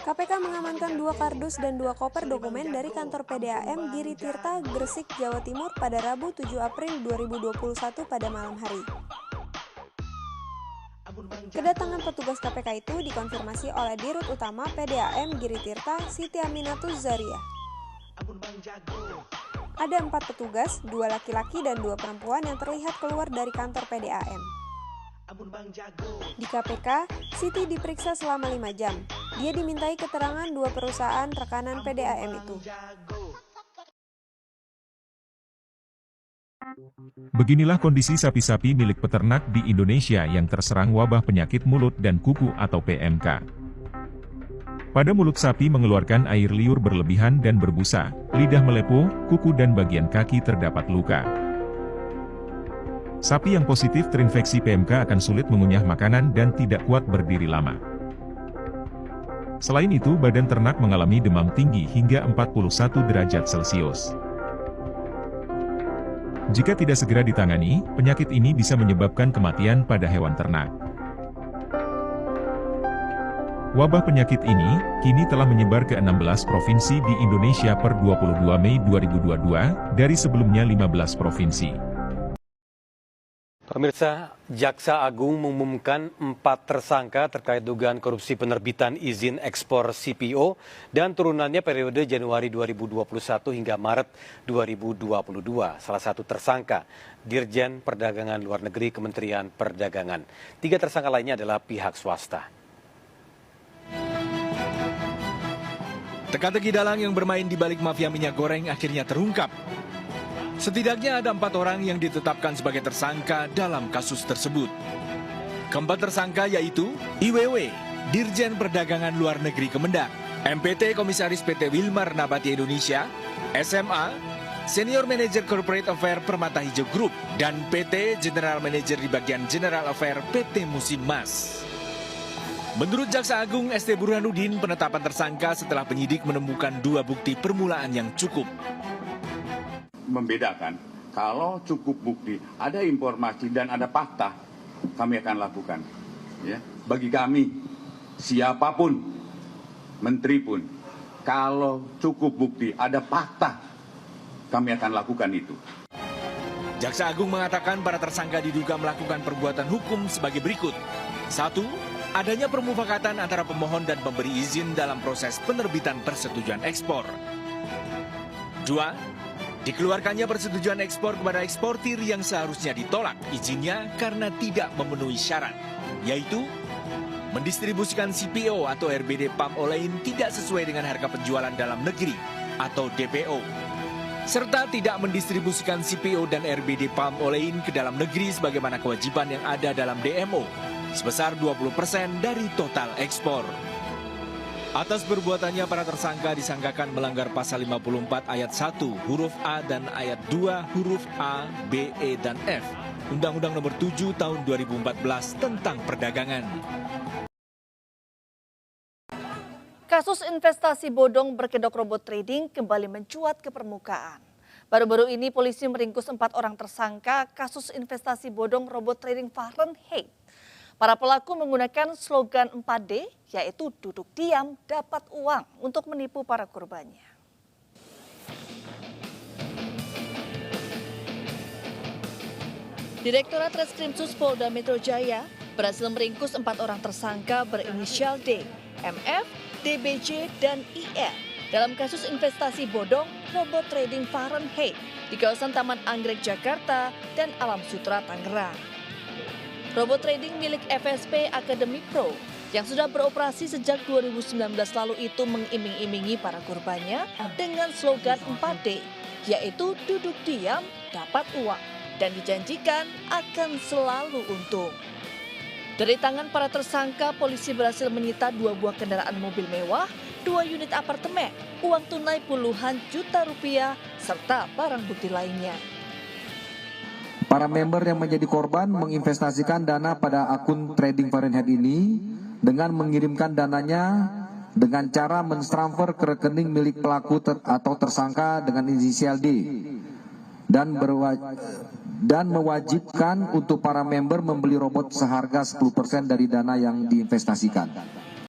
KPK mengamankan 2 kardus dan 2 koper dokumen dari kantor PDAM Giri Tirta, Gresik, Jawa Timur pada Rabu 7 April 2021 pada malam hari. Kedatangan petugas KPK itu dikonfirmasi oleh Dirut Utama PDAM Giri Tirta, Siti Aminatus Zariah. Ada 4 petugas, 2 laki-laki dan 2 perempuan yang terlihat keluar dari kantor PDAM. Di KPK, Siti diperiksa selama 5 jam. Dia dimintai keterangan 2 perusahaan rekanan PDAM itu. Beginilah kondisi sapi-sapi milik peternak di Indonesia yang terserang wabah penyakit mulut dan kuku atau PMK. Pada mulut sapi mengeluarkan air liur berlebihan dan berbusa, lidah melepuh, kuku dan bagian kaki terdapat luka. Sapi yang positif terinfeksi PMK akan sulit mengunyah makanan dan tidak kuat berdiri lama. Selain itu, badan ternak mengalami demam tinggi hingga 41 derajat Celcius. Jika tidak segera ditangani, penyakit ini bisa menyebabkan kematian pada hewan ternak. Wabah penyakit ini, kini telah menyebar ke 16 provinsi di Indonesia per 22 Mei 2022, dari sebelumnya 15 provinsi. Pemirsa, Jaksa Agung mengumumkan 4 tersangka terkait dugaan korupsi penerbitan izin ekspor CPO dan turunannya periode Januari 2021 hingga Maret 2022. Salah satu tersangka, Dirjen Perdagangan Luar Negeri Kementerian Perdagangan. 3 tersangka lainnya adalah pihak swasta. Teka-teki dalang yang bermain di balik mafia minyak goreng akhirnya terungkap. Setidaknya ada 4 orang yang ditetapkan sebagai tersangka dalam kasus tersebut. Keempat tersangka yaitu IWW, Dirjen Perdagangan Luar Negeri Kemendak, MPT Komisaris PT Wilmar Nabati Indonesia, SMA, Senior Manager Corporate Affair Permata Hijau Group, dan PT General Manager di bagian General Affair PT Musim Mas. Menurut Jaksa Agung ST Burhanuddin, penetapan tersangka setelah penyidik menemukan 2 bukti permulaan yang cukup. Membedakan, kalau cukup bukti, ada informasi dan ada fakta, kami akan lakukan. Ya. Bagi kami, siapapun, menteri pun, kalau cukup bukti, ada fakta, kami akan lakukan itu. Jaksa Agung mengatakan para tersangka diduga melakukan perbuatan hukum sebagai berikut. 1. Adanya permufakatan antara pemohon dan pemberi izin dalam proses penerbitan persetujuan ekspor. 2. Dikeluarkannya persetujuan ekspor kepada eksportir yang seharusnya ditolak izinnya karena tidak memenuhi syarat, yaitu mendistribusikan CPO atau RBD palm olein tidak sesuai dengan harga penjualan dalam negeri atau DPO, serta tidak mendistribusikan CPO dan RBD palm olein ke dalam negeri sebagaimana kewajiban yang ada dalam DMO, sebesar 20% dari total ekspor. Atas perbuatannya, para tersangka disangkakan melanggar pasal 54 ayat 1 huruf A dan ayat 2 huruf A, B, E, dan F Undang-Undang Nomor 7 Tahun 2014 tentang Perdagangan. Kasus investasi bodong berkedok robot trading kembali mencuat ke permukaan. Baru-baru ini polisi meringkus 4 orang tersangka kasus investasi bodong robot trading Fahrenheit. Para pelaku menggunakan slogan 4D, yaitu duduk diam dapat uang untuk menipu para korbannya. Direktorat Reskrimsus Polda Metro Jaya berhasil meringkus 4 orang tersangka berinisial D, MF, DBJ, dan IR dalam kasus investasi bodong robot trading Fahrenheit di kawasan Taman Anggrek, Jakarta dan Alam Sutra, Tangerang. Robot trading milik FSP Academy Pro yang sudah beroperasi sejak 2019 lalu itu mengiming-imingi para korbannya dengan slogan 4D, yaitu duduk diam, dapat uang, dan dijanjikan akan selalu untung. Dari tangan para tersangka, polisi berhasil menyita 2 buah kendaraan mobil mewah, 2 unit apartemen, uang tunai puluhan juta rupiah, serta barang bukti lainnya. Para member yang menjadi korban menginvestasikan dana pada akun trading Fahrenheit ini dengan mengirimkan dananya dengan cara mentransfer ke rekening milik pelaku atau tersangka dengan inisial D dan mewajibkan untuk para member membeli robot seharga 10% dari dana yang diinvestasikan.